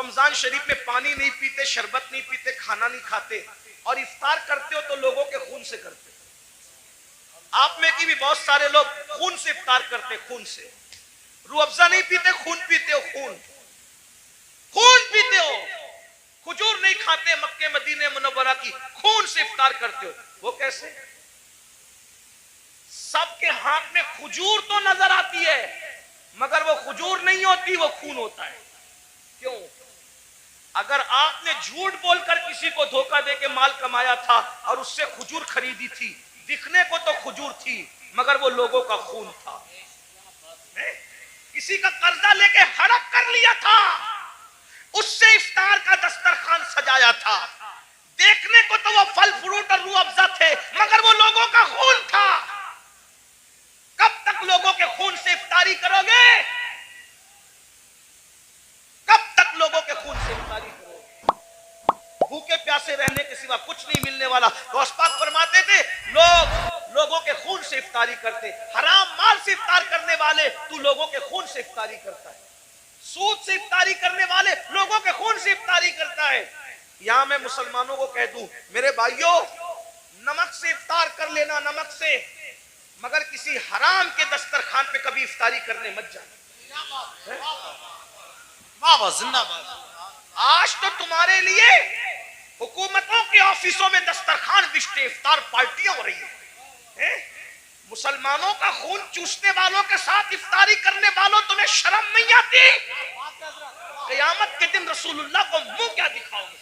रमजान शरीफ में पानी नहीं पीते, शरबत नहीं पीते, खाना नहीं खाते, और इफ्तार करते हो तो लोगों के खून से करते हो। आप में की भी बहुत सारे लोग खून से इफ्तार करते, खून से। रूह अफ़ज़ा नहीं पीते, खून पीते हो, खून पीते हो। खजूर नहीं खाते, मक्के मदीने मुनव्वरा की, खून से इफ्तार करते हो। वो कैसे? सबके हाथ में खजूर तो नजर आती है, मगर वो खजूर नहीं होती, वो खून होता है। क्यों? अगर आपने झूठ बोलकर किसी को धोखा देके माल कमाया था और उससे खजूर खरीदी थी, दिखने को तो खजूर थी, मगर वो लोगों का खून था। किसी का कर्जा लेके हड़प कर लिया था, उससे इफ्तार का दस्तरखान सजाया था, देखने को तो वो फल फ्रूट और रूह अफ़ज़ा थे, मगर वो लोगों का खून था। कब तक लोगों के खून से इफ्तारी करोगे? कब तक लोगों के खून से इफ्तारी करोगे? भूखे प्यासे रहने के सिवा कुछ नहीं मिलने वाला। गौस पाक फरमाते थे, लोगों के खून से इफ्तारी करते। हराम माल से इफ्तार करने वाले, तू लोगों के खून से इफ्तारी करता है। सूद से इफ्तारी करने वाले लोगों के खून से इफ्तारी करता है। यहां मैं मुसलमानों को कह दूं, मेरे भाइयों, नमक से इफ्तार कर लेना, नमक से, मगर किसी हराम के दस्तरखान पे कभी इफ्तारी करने मत जाना। आज तो तुम्हारे लिए हुकूमतों के ऑफिसों में दस्तरखान बिछते, इफ्तार पार्टियां हो रही है। मुसलमानों का खून चूसने वालों के साथ इफ्तारी करने वालों, तुम्हें शर्म नहीं आती? क़यामत के दिन रसूलुल्लाह को मुंह क्या दिखाओगे?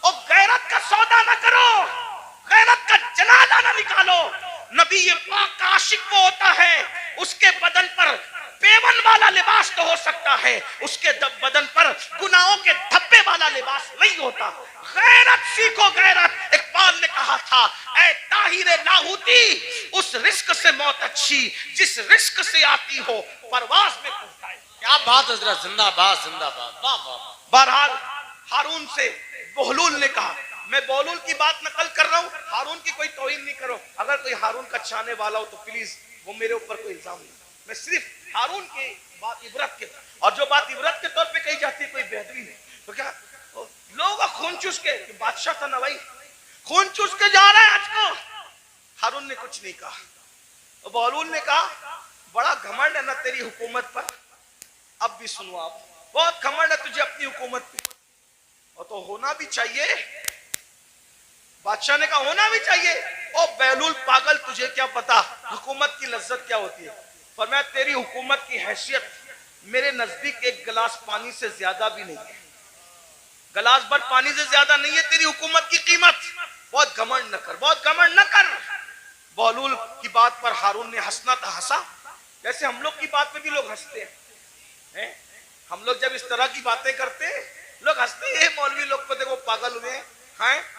और गैरत का सौदा ना करो, गैरत का जनाजा ना निकालो। नबी ये पाक का आशिक वो होता है, उसके बदन पर पेवन वाला लिबास तो हो सकता है, उसके बदन पर गुनाहों के धब्बे वाला लिबास नहीं होता। गैरत सीखो, गैरत। इकबाल ने कहा था, ऐ ताहिरे लाहौती, उस रिस्क से मौत अच्छी जिस रिस्क से आती हो परवाज में पहुंचाए। क्या बात हज़रत, जिंदाबाद जिंदाबाद, वाह वाह। बहरहाल हारून से बहलूल ने कहा, मैं बहलूल की बात नकल कर रहा हूं, हारून की कोई तौहीन नहीं करो। अगर कोई हारून का चाहने वाला हो तो प्लीज वो मेरे ऊपर कोई इल्जाम नहीं। मैं सिर्फ हारून की बात इबरत के, और जो बात इबरत के तौर पे कही जाती है कोई बेहतरी नहीं। तो क्या लोगों का खून चूस के, बादशाह था ना भाई, खून चूस के जा रहा है आज को। हारून ने कुछ नहीं कहा। तो बहलूल ने कहा, बड़ा घमंड है ना तेरी हुकूमत पर। अब भी सुनो आप, बहुत घमंड है तुझे अपनी हुकूमत पे, और तो होना भी चाहिए। बादशाह ने कहा होना भी चाहिए। ओ बहलूल पागल, तुझे क्या पता हुकूमत की लज्जत क्या होती है? पर मैं तेरी हुकूमत की हैसियत मेरे नजदीक एक गिलास पानी से ज्यादा भी नहीं है, गिलास भर पानी से ज्यादा नहीं है तेरी हुकूमत की कीमत। बहुत घमंड न कर, बहुत घमंड न कर। बहलूल की बात पर हारून ने हंसना था, हंसा। जैसे हम लोग की बात पे भी लोग हंसते हैं। हम लोग जब इस तरह की बातें करते हैं, लोग हंसते हैं, मौलवी लोग को देखो पागल हुए हैं,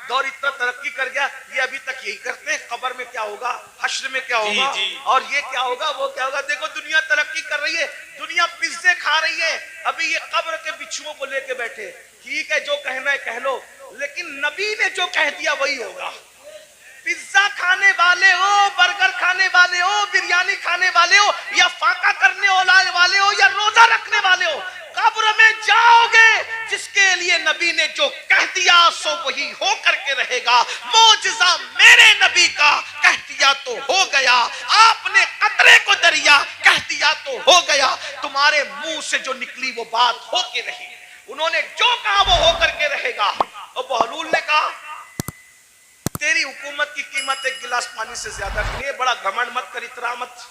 दौर इतना तरक्की कर गया, ये अभी तक यही करते हैं। कब्र में क्या होगा, हश्र में क्या होगा, और ये क्या होगा, वो क्या होगा। देखो दुनिया तरक्की कर रही है, दुनिया पिज्जे खा रही है, अभी ये कब्र के बिच्छुओं को लेके बैठे। ठीक है, जो कहना है कह लो, लेकिन नबी ने जो कह दिया वही होगा। पिज्जा खाने वाले हो, बर्गर खाने वाले हो, बिरयानी खाने वाले हो, या फाका करने वाले हो, या रोजा रखने वाले हो, कब्र में जाओगे। जिसके लिए नबी ने जो कह दिया सो वही हो करके रहेगा। मौजिज़ा मेरे नबी का कह दिया तो हो गया, आपने कतरे को दरिया कह दिया तो हो गया। तुम्हारे मुंह से जो निकली वो बात हो के रही, उन्होंने जो कहा वो हो करके रहेगा। और बहलूल ने कहा, तेरी हुकूमत की कीमत एक गिलास पानी से ज्यादा नहीं है, बड़ा घमंड मत कर, इतरा मत।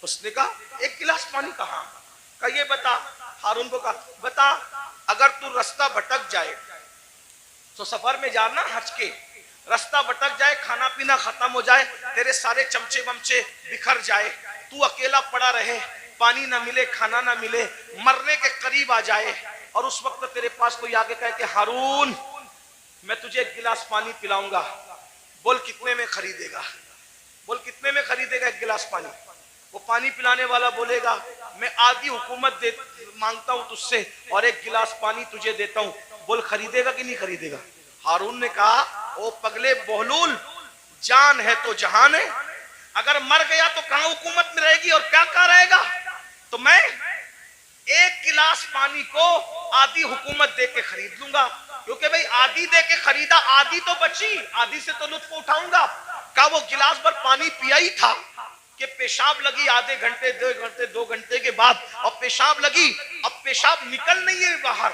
उसने कहा एक गिलास पानी कहाँ का, ये बता। हारून को कहा, बता अगर तू रास्ता भटक जाए तो सफर में जाना हज के, रास्ता भटक जाए, खाना पीना खत्म हो जाए, तेरे सारे चमचे वमचे बिखर जाए, तू अकेला पड़ा रहे, पानी ना मिले, खाना ना मिले, मरने के करीब आ जाए, और उस वक्त तेरे पास कोई आगे कहे कि हारून मैं तुझे एक गिलास पानी पिलाऊंगा, बोल कितने में खरीदेगा? बोल कितने में खरीदेगा एक गिलास पानी? वो पानी पिलाने वाला बोलेगा, मैं आधी हुकूमत मांगता हूं तुझसे और एक गिलास पानी तुझे देता हूं, बोल खरीदेगा कि नहीं खरीदेगा? हारून ने कहा, ओ पगले बहलूल, जान है तो जहान है, अगर मर गया तो कहां हुकूमत में रहेगी और क्या कहा रहेगा? तो मैं एक गिलास पानी को आधी हुकूमत दे के खरीद लूंगा, क्योंकि भाई आधी दे के खरीदा, आधी तो बची, आधी से तो लुत्फ उठाऊंगा। का वो गिलास भर पानी पिया ही था कि पेशाब लगी आधे घंटे 2 घंटे के बाद, और पेशाब लगी, अब पेशाब निकल नहीं है बाहर,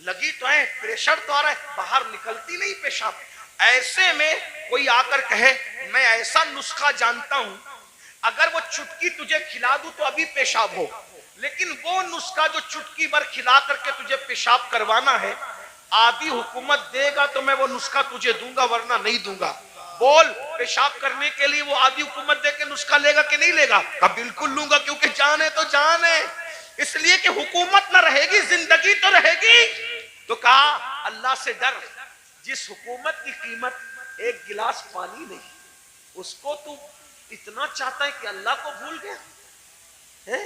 लगी तो है, प्रेशर तो आ रहा है, बाहर निकलती नहीं पेशाब। ऐसे में कोई आकर कहे मैं ऐसा नुस्खा जानता हूं, अगर वो चुटकी तुझे खिला दूं तो अभी पेशाब हो, लेकिन वो नुस्खा जो चुटकी भर खिला करके तुझे पेशाब करवाना है, आधी हुकूमत देगा तो मैं वो नुस्खा तुझे दूंगा, वरना नहीं दूंगा। बोल, पेशाब करने के लिए वो आधी हुकूमत दे के नुस्खा लेगा कि नहीं लेगा? कहा बिल्कुल लूंगा, क्योंकि जान है तो जान है, इसलिए कि हुकूमत ना रहेगी, जिंदगी तो रहेगी। तो कहा अल्लाह से डर, जिस हुकूमत की कीमत एक गिलास पानी नहीं, उसको तू इतना चाहता है कि अल्लाह को भूल गया है?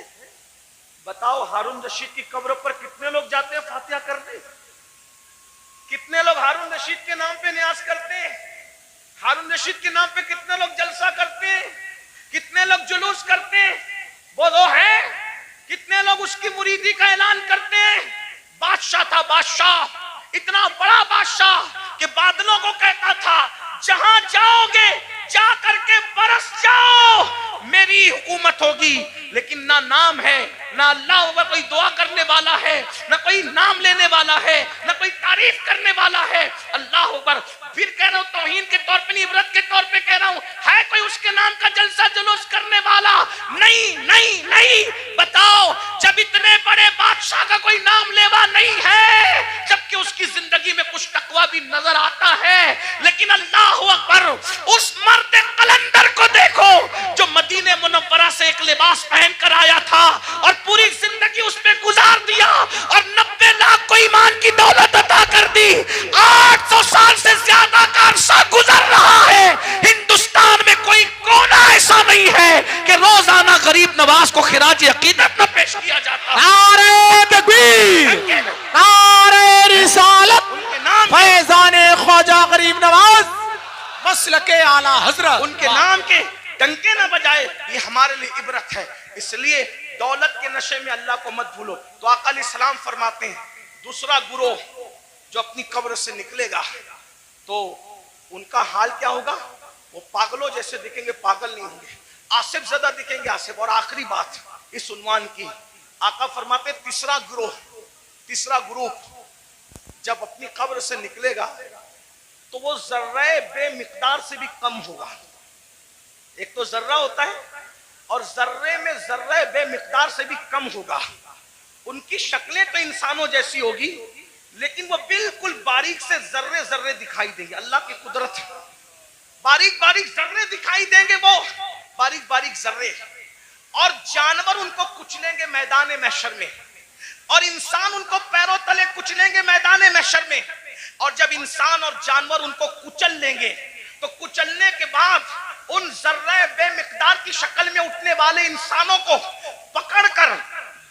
बताओ, हारून रशीद की कब्र पर कितने लोग जाते हैं फातिहा करने? कितने लोग हारून रशीद के नाम पे न्याज करते हैं? हारून रशीद के नाम पे कितने लोग जलसा करते हैं? कितने लोग जुलूस करते हैं? बोलो है? कितने लोग उसकी मुरीदी का ऐलान करते हैं? बादशाह था, बादशाह, इतना बड़ा बादशाह कि बादलों को कहता था जहां जाओगे जा करके बरस जाओ, मेरी हुकूमत होगी। लेकिन ना नाम है, ना अल्लाह होगा कोई दुआ करने वाला है, ना कोई नाम लेने वाला है, ना कोई तारीफ करने वाला है। अल्लाह अकबर। फिर कह रहा हूं, तौहीन के तौर पे नहीं, इबरत के तौर पे कह रहा हूं, है कोई उसके नाम का जलसा जुलूस करने वाला? नहीं नहीं नहीं। बताओ, जब इतने बड़े बादशाह का कोई नाम लेवा नहीं है, जबकि उसकी जिंदगी में कुछ तकवा भी नजर आता है, लेकिन अल्लाह अकबर, उस मर्द कलंदर को देखो जो मदीने मुनव्वरा से एक लिबास पहन कर आया था और पूरी जिंदगी उस पे गुजार दिया और 90 लाख को ईमान की दौलत अता कर दी। 800 साल से ज्यादा का अरसा गुजर रहा है, हिंदुस्तान में कोई कोना ऐसा नहीं है कि रोजाना गरीब नवाज को खिराज अकीदत न पेश किया जाता। नारे तकबीर, नारे रिसालत, फैजाने ख्वाजा गरीब नवाज, मसलके आला हजरत, उनके नाम के डंके ना बजाए, ये हमारे लिए इबरत है। इसलिए दौलत के नशे में अल्लाह को मत भूलो। तो आका अलैहिस्सलाम फरमाते हैं, दूसरा गुरोह जो अपनी कब्र से निकलेगा तो उनका हाल क्या होगा? वो पागलों जैसे दिखेंगे, पागल नहीं होंगे, आसिफ ज़दा दिखेंगे, आसिफ। और आखिरी बात इस उन्वान की, आका फरमाते तीसरा ग्रुप जब अपनी कब्र से निकलेगा तो वो जर्रे बेमिकदार से भी कम होगा। एक तो जर्रा होता है और जर्रे में जर्रे बेमिकदार से भी कम होगा। उनकी शक्लें तो इंसानों जैसी होगी, लेकिन वो बिल्कुल बारीक से जर्रे जर्रे दिखाई देंगे। अल्लाह की कुदरत है, बारीक बारीक जर्रे दिखाई देंगे, वो बारीक बारीक जर्रे। और जानवर उनको कुचलेंगे मैदान महशर में, और इंसान उनको पैरों तले कुचलेंगे मैदान महशर में। और जब इंसान और जानवर उनको कुचल लेंगे तो कुचलने के बाद उन जर्रे बेमिकदार की शक्ल में उठने वाले इंसानों को पकड़कर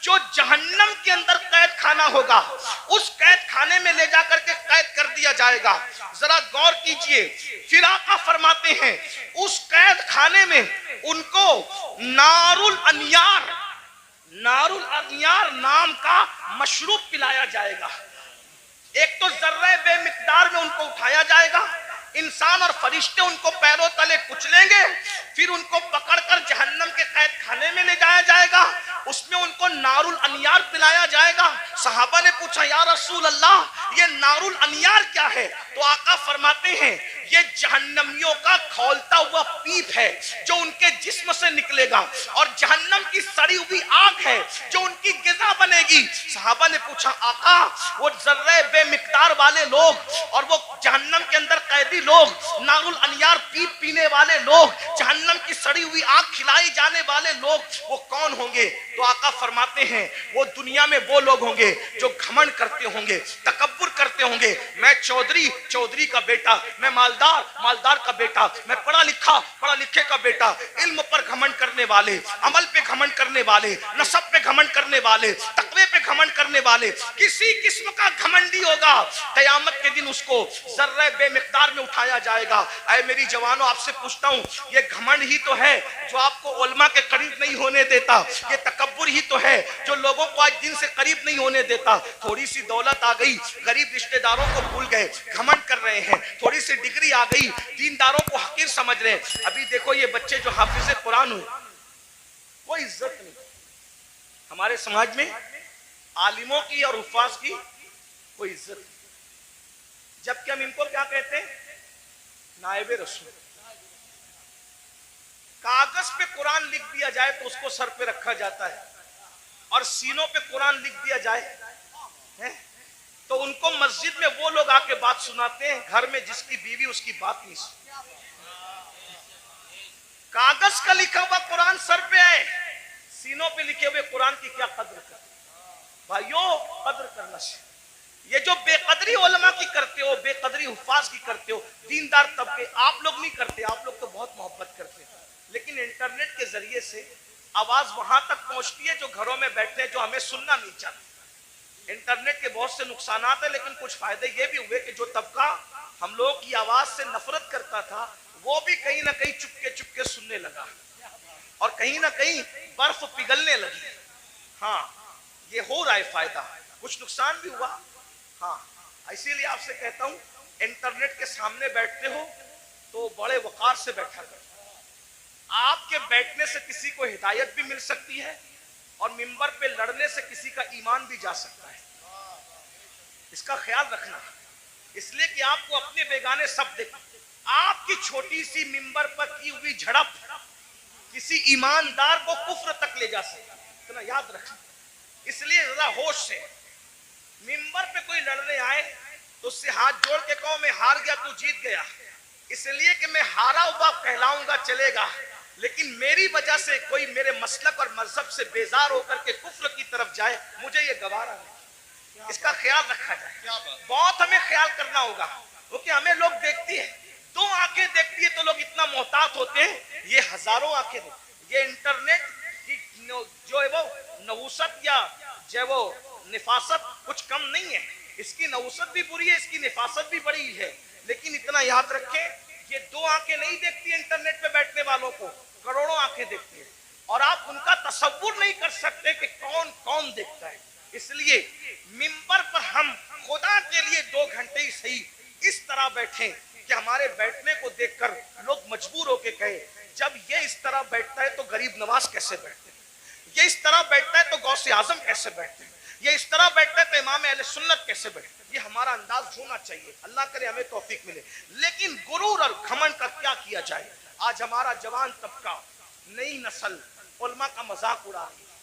जो जहन्नम के अंदर कैद खाना होगा, उस कैद खाने में ले जाकर के कैद कर दिया जाएगा। जरा गौर कीजिए, फिर आका फरमाते हैं उस कैद खाने में उनको नारुल अनियार नाम का मशरूब पिलाया जाएगा। एक तो जर्रे बेमिकदार में उनको उठाया जाएगा, इंसान और फरिश्ते उनको पैरों तले कुचलेंगे, फिर उनको पकड़कर जहन्नम के कैद खाने में ले जाया जाएगा, उसमें उनको नारुल अनियार पिलाया जाएगा। सहाबा ने पूछा, या रसूल अल्लाह, ये नारुल अनियार क्या है? तो आका फरमाते हैं ये जहन्नमियों का खौलता हुआ पीप है जो उनके जिस्म से निकलेगा, और जहन्नम की सड़ी हुई आग है जो उनकी गिज़ा बनेगी। सहाबा ने पूछा, आका वो जर्रे बेमिकदार वाले लोग और वो जहन्नम के अंदर कैदी लोग, नारुल अनियार पीप पीने वाले लोग, जहन्नम की सड़ी हुई आग खिलाई जाने वाले लोग, वो कौन होंगे? तो आका फरमाते हैं वो दुनिया में वो लोग होंगे जो घमंड करते होंगे, तकब्बुर करते होंगे, मैं चौधरी, चौधरी का बेटा, मैं मालदार, मालदार का बेटा, मैं पढ़ा लिखा, पढ़ा लिखे का बेटा। इल्म पर घमंड करने वाले, अमल पे घमंड करने वाले, नसब पे घमंड करने वाले, तकवे पे घमंड करने वाले, किसी किस्म का घमंडी होगा, कयामत के दिन उसको जर्रे बेमिकदार में उठाया जाएगा। ऐ मेरी जवानों, आपसे पूछता हूँ, ये घमंड ही तो है जो आपको उलमा के करीब नहीं होने देता। ये तकब्बुर ही तो है जो लोगों को आज दिन से करीब नहीं होने देता। थोड़ी सी दौलत आ गई, गरीब रिश्तेदारों को भूल गए, घमंड कर रहे हैं। थोड़ी सी डिग्री आ गई, दीनदारों को हकीर समझ रहे हैं। अभी देखो ये बच्चे जो हाफिज कुरान हुए, कोई इज्जत नहीं हमारे समाज में। आलिमों की और हुफ्फाज की कोई इज्जत नहीं, जबकि हम इनको क्या कहते हैं? नायबे रसूल। कागज पे कुरान लिख दिया जाए तो उसको सर पे रखा जाता है, और सीनों पे कुरान लिख दिया जाए है? तो उनको मस्जिद में वो लोग आके बात सुनाते हैं, घर में जिसकी बीवी उसकी बात नहीं सुनती। कागज का लिखा हुआ कुरान सर पे है, सीनों पे लिखे हुए कुरान की क्या कद्र करते भाइयों? कद्र करना चाहिए। ये जो बेकदरी उलमा की करते हो, बेकदरी हुफ्फाज की करते हो, दीनदार तबके, आप लोग नहीं करते। आप लोग तो बहुत मोहब्बत करते हैं, लेकिन इंटरनेट के जरिए से आवाज वहां तक पहुंचती है जो घरों में बैठे हैं, जो हमें सुनना नहीं चाहते। इंटरनेट के बहुत से नुकसान है, लेकिन कुछ फायदे ये भी हुए कि जो तबका हम लोगों की आवाज से नफरत करता था, वो भी कहीं ना कहीं चुपके चुपके सुनने लगा, और कहीं ना कहीं बर्फ पिघलने लगी। हाँ, ये हो रहा है फायदा, कुछ नुकसान भी हुआ। हाँ, इसीलिए आपसे कहता हूं, इंटरनेट के सामने बैठते हो तो बड़े वकार से बैठा करो। आपके बैठने से किसी को हिदायत भी मिल सकती है, और मिंबर पे लड़ने से किसी का ईमान भी जा सकता है। इसका ख्याल रखना, इसलिए कि आपको अपने बेगाने सब देख। आपकी छोटी सी मिंबर पर की हुई झड़प किसी ईमानदार को कुफ्र तक ले जा सकती है, इतना याद रखना। इसलिए जरा होश से, मिंबर पे कोई लड़ने आए तो उससे हाथ जोड़ के कहो मैं हार गया, तू जीत गया। इसलिए कि मैं हारा हुआ कहलाऊंगा चलेगा, लेकिन मेरी वजह से कोई मेरे मसलक और मजहब से बेजार होकर के कुफ्र की तरफ जाए, मुझे ये गवारा नहीं। इसका ख्याल रखा जाए, बहुत हमें ख्याल करना होगा, क्योंकि हमें लोग देखती है, दो आंखें देखती है तो लोग इतना मोहतात होते हैं, ये हजारों आंखें देखती। ये इंटरनेट की जो है वो नहुसत या जो वो निफासत कुछ कम नहीं है। इसकी नहुसत भी बुरी है, इसकी निफासत भी बड़ी है, लेकिन इतना याद रखें, ये दो आंखें नहीं देखती इंटरनेट पे बैठने वालों को, करोड़ों आंखें देखती है, और आप उनका तसव्वुर नहीं कर सकते कि कौन कौन देखता है। इसलिए मिंबर पर हम खुदा के लिए 2 घंटे ही सही इस तरह बैठे कि हमारे बैठने को देखकर लोग मजबूर होके कहे, जब ये इस तरह बैठता है तो गरीब नवाज कैसे बैठते हैं, ये इस तरह बैठता है तो गौसे आजम कैसे बैठते हैं, ये इस तरह बैठता है तो इमाम अहले सुन्नत कैसे बैठते हैं। ये हमारा अंदाज होना चाहिए, अल्लाह करे हमें तौफीक मिले। लेकिन गुरूर और घमंड का क्या किया जाए? आज हमारा जवान तबका, नई नस्ल उलमा का मजाक उड़ा रही है,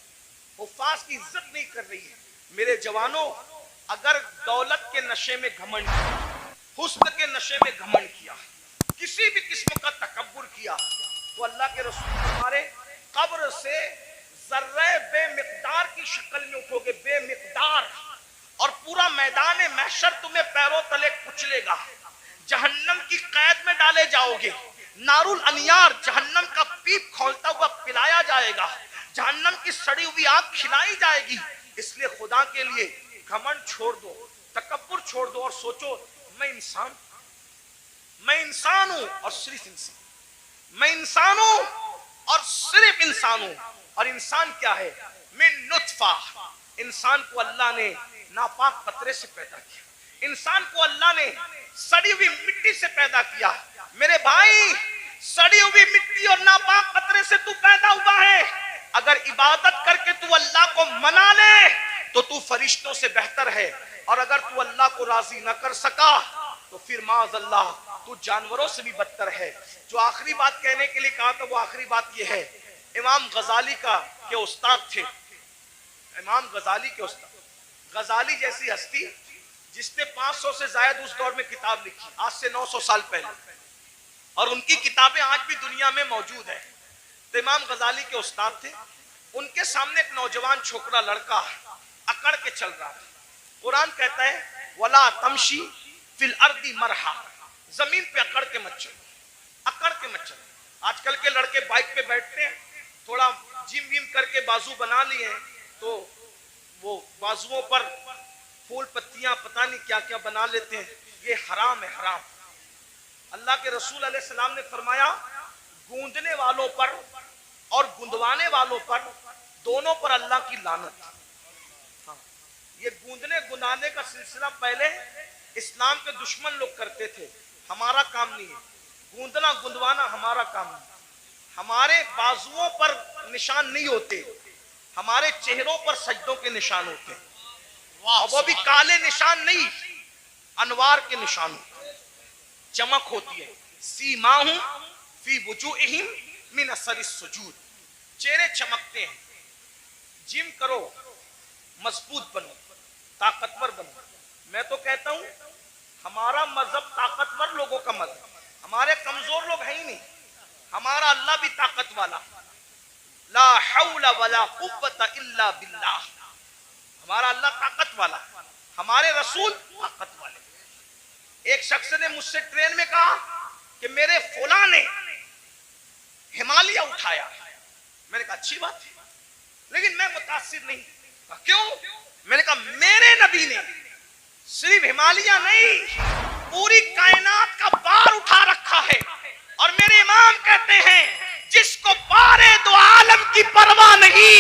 हुफ्फाज की इज्जत नहीं कर रही है। मेरे जवानों, अगर दौलत के नशे में घमंड किया, हुस्न के नशे में घमंड किया, किसी भी किस्म का तकब्बुर किया, तो अल्लाह के रसूल हमारे कब्र से जर्रे बेमिकदार की शक्ल में उठोगे, बेमिकदार, और पूरा मैदान महशर तुम्हें पैरों तले कुचलेगा, जहन्नम की कैद में डाले जाओगे, नारुल अनियार जहन्नम का पीप खोलता हुआ पिलाया जाएगा, जहन्नम की सड़ी हुई आग खिलाई जाएगी। इसलिए खुदा के लिए घमंड छोड़ दो, तकब्बुर छोड़ दो, और सोचो मैं इंसान हूं और सिर्फ इंसान, मैं इंसान हूं और सिर्फ इंसान हूं। और इंसान क्या है? मिन नुत्फा, इंसान को अल्लाह ने नापाक कतरे से पैदा किया, इंसान को अल्लाह ने सड़ी हुई मिट्टी से पैदा किया। मेरे भाई, सड़ी हुई मिट्टी और नापाक कतरे से तू पैदा हुआ है। अगर इबादत करके तू अल्लाह को मना ले तो तू फरिश्तों से बेहतर है, और अगर तू अल्लाह को राजी न कर सका तो फिर माज़अल्लाह तू जानवरों से भी बदतर है। जो आखिरी बात कहने के लिए कहा था, वो आखिरी बात यह है, इमाम गजाली के उस्ताद थे, इमाम गजाली के उस्ताद, गजाली जैसी हस्ती जिसने 500 से ज्यादा उस दौर में किताब लिखी, आज से 900 साल पहले, और उनकी किताबें आज भी दुनिया में मौजूद है। तो इमाम गजाली के उस्ताद थे, उनके सामने एक नौजवान छोकरा लड़का अकड़ के चल रहा था। कुरान कहता है वला तमशी फिल अर्दी मरहा, जमीन पे अकड़ के मत चलो, अकड़ के मत चलो। आजकल के लड़के बाइक पे बैठते हैं, थोड़ा जिम विम करके बाजू बना लिए हैं, तो वो बाजुओं पर फूल पत्तियां पता नहीं क्या क्या बना लेते हैं। ये हराम है, हराम। अल्लाह के रसूल अलैहि सलाम ने फरमाया, गूंदने वालों पर और गुंदवाने वालों पर, दोनों पर अल्लाह की लानत। हाँ, ये गूंदने गुंदाने का सिलसिला पहले इस्लाम के दुश्मन लोग करते थे, हमारा काम नहीं है। गूंदना गुंदवाना हमारा काम नहीं। हमारे बाजुओं पर निशान नहीं होते, हमारे चेहरों पर सजदों के निशान होते हैं, और वो भी काले निशान नहीं, अनवार के निशान होते हैं, चमक होती है। सीमाहुम फी वुजूहिम मिन असरिस सुजूद, चेहरे चमकते हैं। जिम करो, मजबूत बनो, ताकतवर बनो। मैं तो कहता हूं हमारा मजहब ताकतवर लोगों का मजहब, हमारे कमजोर लोग हैं ही नहीं। हमारा अल्लाह भी ताकत वाला, ला हौला वला कुव्वता इल्ला बिल्लाह, हमारा अल्लाह ताकत वाला, हमारे रसूल ताकत वाले। एक शख्स ने मुझसे ट्रेन में कहा कि मेरे फौला ने हिमालय उठाया। मैंने कहा अच्छी बात है, लेकिन मैं मुतासिर नहीं। कहा क्यों? मैंने कहा मेरे नबी ने सिर्फ हिमालय नहीं, पूरी कायनात का बार उठा रखा है। और मेरे इमाम कहते हैं जिसको बारे दो आलम की परवाह नहीं,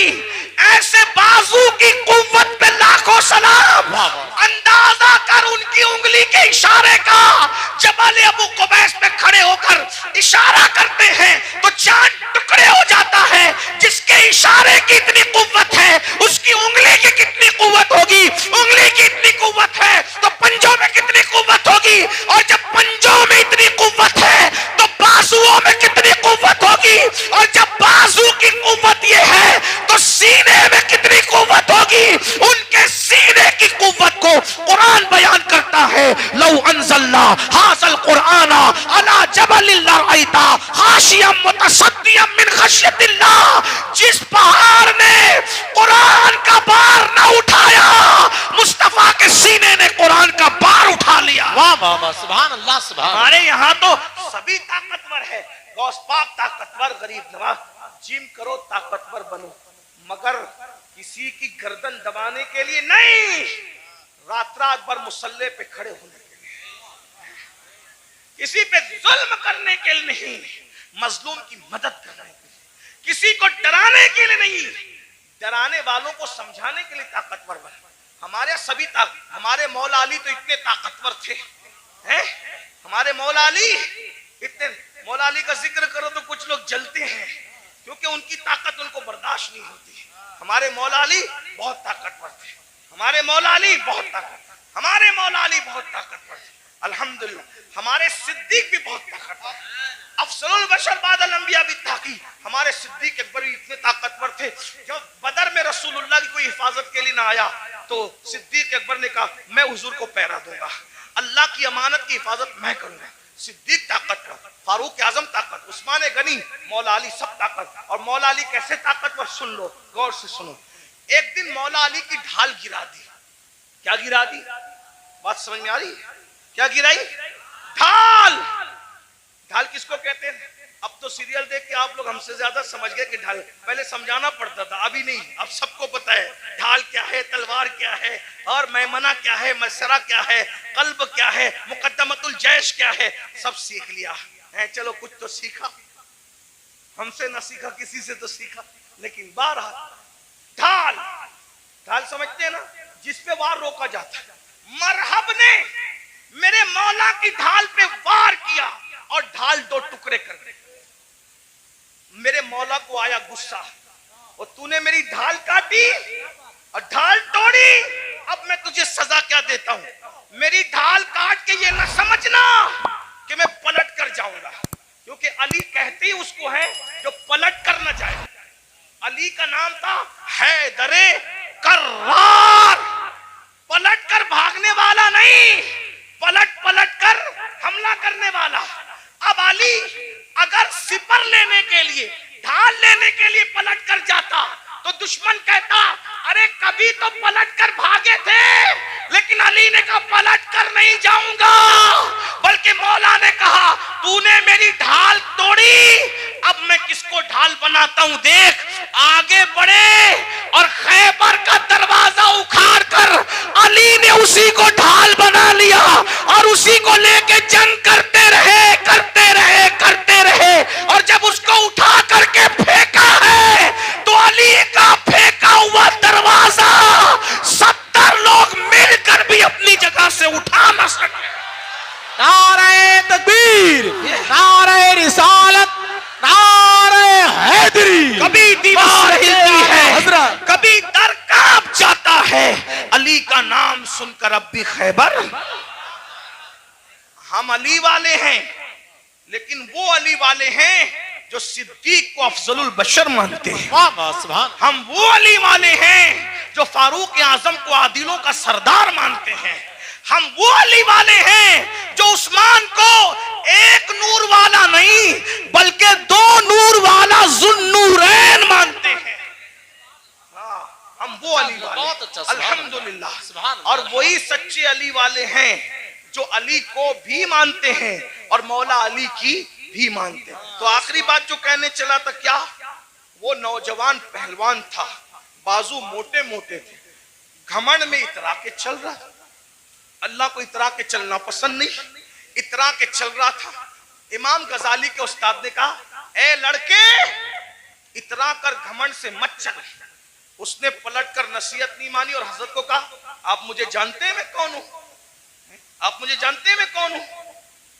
ऐसे बाजू की कुव्वत पे लाखों सलाम। अंदाजा कर उनकी उंगली के इशारे का, जबल अबू कुबैस पे खड़े होकर इशारा करते हैं तो चांद टुकड़े हो जाता है। जिसके इशारे की इतनी कुव्वत है, उसकी उंगली की कितनी कुव्वत होगी? उंगली की इतनी कुव्वत है तो पंजों में कितनी कुव्वत होगी? और जब पंजों में इतनी कुव्वत है तो बाजुओं में कितनी कुव्वत होगी? और जब बाजू की कुव्वत ये है तो सीने में कितनी कुव्वत होगी? उनके सीने की कुव्वत को कुरान बयान करता है, लौ अंज़लना हाज़ल कुरआना अला जबलिन लरअयता खाशियम मुतसद्दियम मिन खश्यतिल्लाह। जिस पहाड़ ने कुरान का बार न उठाया, मुस्तफा के सीने ने कुरान का बार उठा लिया। वाह वाह वाह, सुभान अल्लाह, सुभान। हमारे यहाँ तो सभी ताकतवर है, गौस पाक ताकतवर, गरीब नवाज। जिम करो, ताकतवर बनो, मगर किसी की गर्दन दबाने के लिए नहीं, रात रात भर मुसल्ले पे खड़े होने के लिए, किसी पे जुल्म करने के लिए नहीं, मजलूम की मदद करने के लिए, किसी को डराने के लिए नहीं, डराने वालों को समझाने के लिए ताकतवर बने। हमारे सभी हमारे मौला अली तो इतने ताकतवर थे, हैं? हमारे मौला अली इतने, मौला अली का जिक्र करो तो कुछ लोग जलते हैं, क्योंकि उनकी ताकत उनको बर्दाश्त नहीं होती। हमारे मौला अली बहुत ताकतवर थे, हमारे मौला अली बहुत ताकतवर, हमारे मौला अली बहुत ताकतवर थे। अल्हम्दुलिल्लाह हमारे सिद्दीक भी बहुत ताकतवर, अफसरुल बशर बादल अंबिया भी ताकी। हमारे सिद्दीक अकबर भी इतने ताकतवर थे, जब बदर में रसूलुल्लाह की कोई हिफाजत के लिए ना आया तो सिद्दीक अकबर ने कहा मैं हुजूर को पहरा दूंगा, अल्लाह की अमानत की हिफाजत मैं करूंगा। सिद्दीक ताकतवर, फारूक आजम ताकत, उस्मान गनी, मौला अली सब ताकत। और मौला अली कैसे ताकतवर, सुन लो, गौर से सुनो। एक दिन मौला अली की ढाल गिरा दी। क्या गिरा दी? बात समझ में आ रही? क्या गिराई? ढाल। ढाल किसको कहते हैं? अब तो सीरियल देख के आप लोग हमसे ज्यादा समझ गए कि ढाल, पहले समझाना पड़ता था, अभी नहीं, अब सबको पता है ढाल क्या है, तलवार क्या है, और मैमना क्या है, मसरा क्या है, कल्ब क्या है, मुकद्दमतुल जैश क्या है, सब सीख लिया है। चलो कुछ तो सीखा, हमसे ना सीखा, किसी से तो सीखा, लेकिन बारह ढाल, ढाल समझते हैं ना, जिसपे वार रोका जाता है। मरहब ने मेरे मौला की ढाल पे वार किया और ढाल दो टुकड़े कर दी। मेरे मौला को आया गुस्सा, और तूने मेरी ढाल काटी और ढाल तोड़ी, अब मैं तुझे सजा क्या देता हूं? मेरी ढाल काट के ये ना समझना कि मैं पलट कर जाऊंगा, क्योंकि अली कहते ही उसको है जो पलट कर न जाए। अली का नाम था हैदरे कर्रार, पलट कर भागने वाला नहीं, पलट पलट कर हमला करने वाला। अब अली अगर सिपर लेने के लिए, ढाल लेने के लिए पलट कर जाता तो दुश्मन कहता अरे कभी तो पलट कर भागे थे, लेकिन अली ने कहा पलट बनाता हूं, देख आगे बढ़े और खैबर का दरवाजा उखाड़ कर अली ने उसी को ढाल बना लिया और उसी को लेके जंग करते रहे करते रहे करते रहे। और जब उसको उठा करके फेंका है तो अली का फेंका हुआ दरवाजा 70 लोग मिलकर भी अपनी जगह से उठा न सके। नारे तकबीर, नारे रिसालत, नारे हैदरी। कभी दीवार हिलती है, हजरत कभी दर कांप जाता है, अली का नाम सुनकर अब भी खैबर। हम अली वाले हैं, लेकिन वो अली वाले हैं जो सिद्दीक को अफजलुल बशर मानते हैं। हम वो अली वाले हैं जो फारूक आजम को आदिलों का सरदार मानते हैं। हम वो अली वाले हैं जो उस्मान को एक नूर वाला नहीं बल्कि 2 नूर वाला ज़ुन्नूरैन मानते हैं। हम वो अली वाले, बहुत अच्छा, अल्हम्दुलिल्लाह। और वही सच्चे अली वाले हैं जो अली को भी मानते हैं और मौला अली की भी मानते हैं। तो आखिरी बात जो कहने चला था, क्या वो नौजवान पहलवान था, बाजू मोटे मोटे थे, घमंड में इतरा के चल रहा था। अल्लाह को इतरा के चलना पसंद नहीं, इतरा के चल रहा था। इमाम गजाली के उस्ताद ने कहा, ए लड़के इतरा कर घमंड से मत चल। उसने पलट कर नसीहत नहीं मानी और हजरत को कहा, आप मुझे जानते हैं मैं कौन हूं? आप मुझे जानते हैं मैं कौन हूं?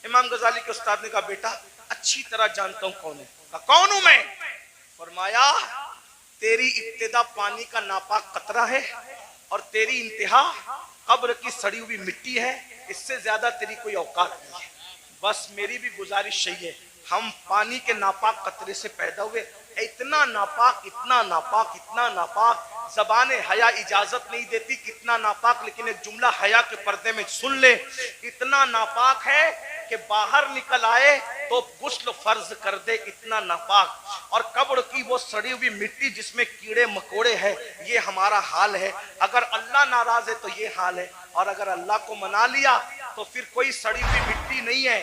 इमाम गजाली के उस्ताद ने कहा, बेटा अच्छी तरह जानता हूं कौन है। कहा, कौन हूं मैं? फरमाया, तेरी इब्तिदा पानी का नापाक कतरा है और तेरी इंतहा कब्र की सड़ी हुई मिट्टी है। इससे ज्यादा तेरी कोई औकात नहीं है। बस मेरी भी गुजारिश यही है, हम पानी के नापाक कतरे से पैदा हुए, इतना नापाक, इतना नापाक, इतना नापाक, ज़बाने हया इजाजत नहीं देती कितना नापाक, लेकिन एक जुमला हया के पर्दे में सुन ले, इतना नापाक है कि बाहर निकल आए तो गुस्ल फर्ज कर दे, इतना नापाक। और कब्र की वो सड़ी हुई मिट्टी जिसमें कीड़े मकोड़े हैं, ये हमारा हाल है। अगर अल्लाह नाराज है तो ये हाल है, और अगर अल्लाह को मना लिया तो फिर कोई सड़ी हुई मिट्टी नहीं है,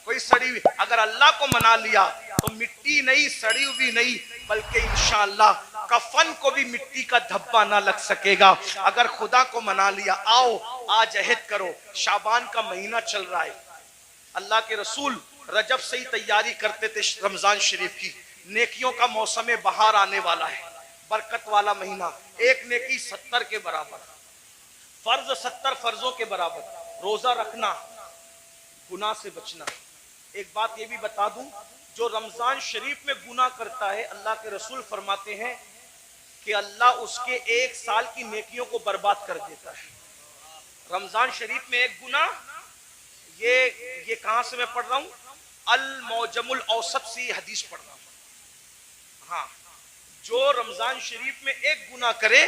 कोई सड़ी हुई। अगर अल्लाह को मना लिया तो मिट्टी नहीं, सड़ी हुई नहीं, बल्कि इंशाअल्लाह कफन को भी मिट्टी का धब्बा ना लग सकेगा। अगर खुदा को मना लिया, आओ आज अहद करो, शाबान का महीना चल रहा है, अल्लाह के रसूल रजब से ही तैयारी करते थे रमजान शरीफ की। नेकियों का मौसम बहार आने वाला है, बरकत वाला महीना। एक नेकी 70 के बराबर, फर्ज 70 फर्जों के बराबर। रोजा रखना, गुनाह से बचना। एक बात ये भी बता दूं, जो रमजान शरीफ में गुनाह करता है, अल्लाह के रसूल फरमाते हैं कि अल्लाह उसके 1 साल की नेकियों को बर्बाद कर देता है। रमजान शरीफ में एक गुनाह, ये कहां से मैं पढ़ रहा हूं, अल मौजमुल औसत से हदीस पढ़ रहा हूं। हाँ, जो रमजान शरीफ में एक गुनाह करे,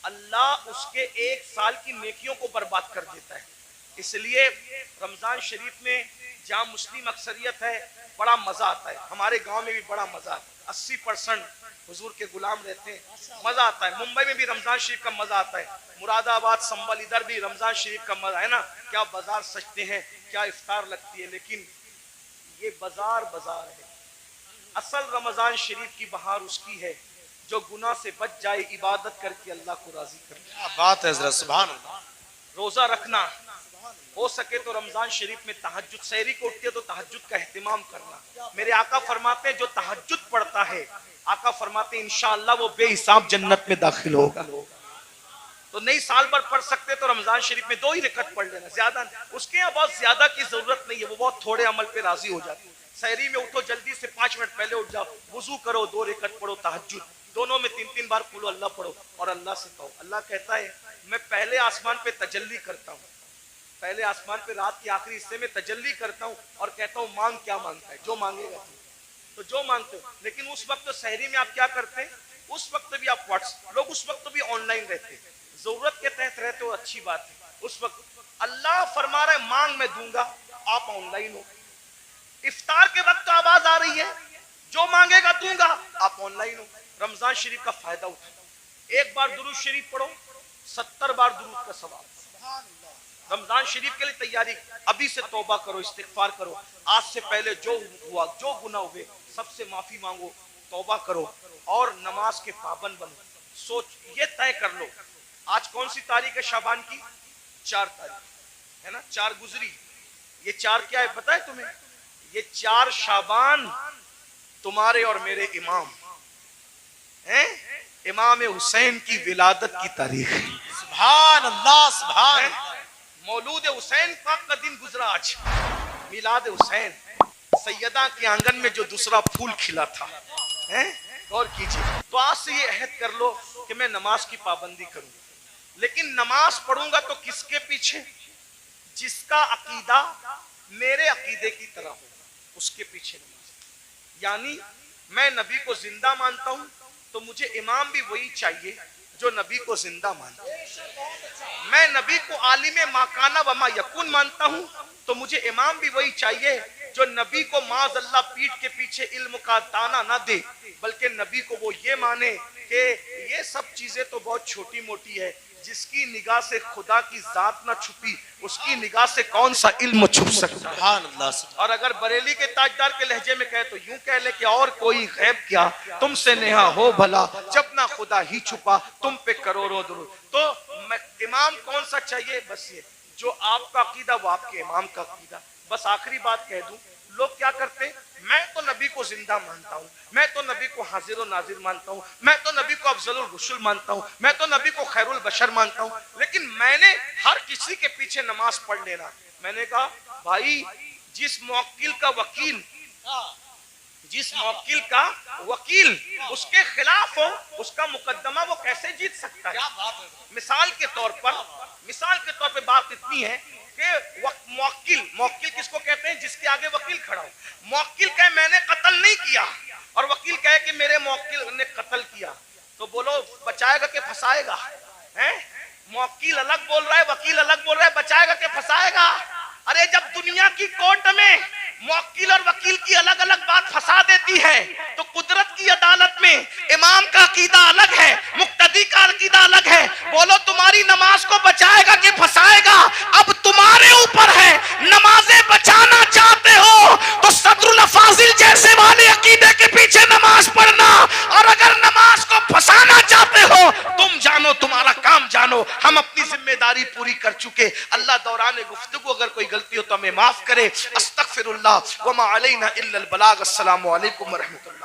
अल्लाह उसके 1 साल की नेकियों को बर्बाद कर देता है। इसलिए रमजान शरीफ में जहाँ मुस्लिम अक्सरियत है, बड़ा मजा आता है। हमारे गांव में भी बड़ा मजा आता है, 80% हुजूर के गुलाम रहते हैं, मजा आता है। मुंबई में भी रमजान शरीफ का मजा आता है, मुरादाबाद, संबल, इधर भी रमजान शरीफ का मजा है ना। क्या बाजार सजते हैं, क्या इफ्तार लगती है, लेकिन ये बाजार है। असल रमजान शरीफ की बहार उसकी है जो गुनाह से बच जाए, इबादत करके अल्लाह को राजी कर। क्या बात है हज़रत, सुभान अल्लाह। रोजा रखना, हो सके तो रमजान शरीफ में तहज्जुद, सहरी को उठती है तो तहज्जुद का एहतिमाम करना। मेरे आका फरमाते हैं जो तहज्जुद पढ़ता है, आका फरमाते हैं इंशाअल्लाह वो बेहिसाब जन्नत में दाखिल होगा। तो नहीं साल भर पढ़ सकते तो रमजान शरीफ में 2 ही रकत पढ़ लेना, ज्यादा उसके यहाँ बहुत ज्यादा की जरूरत नहीं है, वो बहुत थोड़े अमल पे राजी हो जाते। सहरी में उठो, जल्दी से 5 मिनट पहले उठ जाओ, वुजू करो, 2 रकत पढ़ो तहज्जुद, दोनों में 3-3 बार कुल अल्लाह पढ़ो और अल्लाह से कहो। अल्लाह कहता है मैं पहले आसमान पे तजल्ली करता हूँ, पहले आसमान पे रात के आखिरी हिस्से में तजल्ली करता हूँ और कहता हूँ मांग क्या मांगता है, जो मांगेगा तो जो मांगते हो। लेकिन उस वक्त तो सहरी में आप क्या करते हैं, उस वक्त भी आप व्हाट्सएप, लोग उस वक्त भी ऑनलाइन रहते हैं, जरूरत के तहत रहते हो, अच्छी बात है। उस वक्त अल्लाह फरमा रहा है मांग मैं दूंगा, आप ऑनलाइन हो। इफ्तार के वक्त तो आवाज आ रही है जो मांगेगा दूंगा, आप ऑनलाइन हो। रमजान शरीफ का फायदा उठाओ, एक बार दुरूद शरीफ पढ़ो, 70 बार दुरूद का सवाब। रमजान शरीफ के लिए तैयारी अभी से तौबा करो, इस्तिगफार करो। आज से पहले जो हुआ, जो गुनाह हुए, सबसे माफी मांगो। तौबा करो और नमाज के पाबंद बनो। सोच ये तय कर लो, आज कौन सी तारीख है शाबान की? 4 तारीख है ना, 4 गुजरी। ये 4 क्या है पता है तुम्हें? ये 4 शाबान तुम्हारे और मेरे इमाम हैं, इमाम हुसैन की विलादत की तारीख है। सुभान अल्लाह, सुभान अल्लाह। मौलूद हुसैन पाक का दिन गुजरा आज, मिलाद हुसैन, सैयदा के आंगन में जो दूसरा फूल खिला था, हैं? गौर कीजिए। तो आज से ये अहद कर लो कि मैं नमाज की पाबंदी करूंगा, लेकिन नमाज पढ़ूंगा तो किसके पीछे? जिसका अकीदा मेरे अकीदे की तरह होगा उसके पीछे नमाज। यानी मैं नबी को जिंदा मानता हूं तो मुझे इमाम भी वही चाहिए जो नबी को जिंदा मानता है। मैं नबी को आलिम माकाना व मा यकून मानता हूं तो मुझे इमाम भी वही चाहिए जो नबी को माज़अल्लाह पीठ के पीछे इल्म का दाना ना दे, बल्कि नबी को वो ये माने कि ये सब चीजें तो बहुत छोटी मोटी है, जिसकी निगाह से खुदा की जात ना छुपी उसकी निगाह से कौन सा इल्म छुप सकता है। और अगर बरेली के ताजदार के लहजे में कहे तो यूं कह ले कि और कोई गैब क्या तुमसे नेहा हो भला, जब ना खुदा ही छुपा तुम पे करोड़ों दुरूद। तो इमाम कौन सा चाहिए? बस ये जो आपका अकीदा वो आपके इमाम का अकीदा। बस आखिरी बात कह दूं, लोग क्या करते, मैं तो नबी को जिंदा मानता हूं, मैं तो नबी को हाजिर और नाजिर मानता हूं, मैं तो नबी को अफजलुल रुसुल मानता हूं, मैं तो नबी को खैरुल बशर मानता हूं, लेकिन मैंने हर किसी के पीछे नमाज पढ़ लेना। मैंने कहा भाई, जिस मुवक्किल का वकील उसके खिलाफ हो उसका मुकदमा वो कैसे जीत सकता है? मिसाल के तौर पे बात इतनी है कि मुवक्किल किसको कहते हैं? जिसके आगे वकील खड़ा हो। मुवक्किल कहे मैंने कत्ल नहीं किया और वकील कहे कि मेरे मुवक्किल ने कत्ल किया, तो बोलो बचाएगा कि फंसाएगा? हैं? मुवक्किल अलग बोल रहा है, वकील अलग बोल रहा है, बचाएगा कि फंसाएगा? अरे जब दुनिया की कोर्ट में मुवक्किल और वकील की अलग अलग बात फंसा देती है तो कुदरत की अदालत में इमाम का अकीदा अलग है, मुक्तदी का अकीदा अलग है। बोलो तुम्हारी नमाज को बचाएगा कि फंसाएगा? अब तुम्हारे ऊपर है। नमाजें बचाना चाहते हो तो सदरुल फाजिल जैसे वाले अकीदे के पीछे नमाज पढ़ना, और अगर नमाज को फंसाना चाहते हो तुम जानो, तुम्हारा काम जानो, हम अपनी जिम्मेदारी पूरी कर चुके। अल्लाह दौरान गुफ्तगू अगर कोई गलती हो तो हमें माफ करे। अस्तगफिरुल्लाह व मा अलैना इल्लल बलाग। अस्सलामु अलैकुम व रहमतुल्लाह।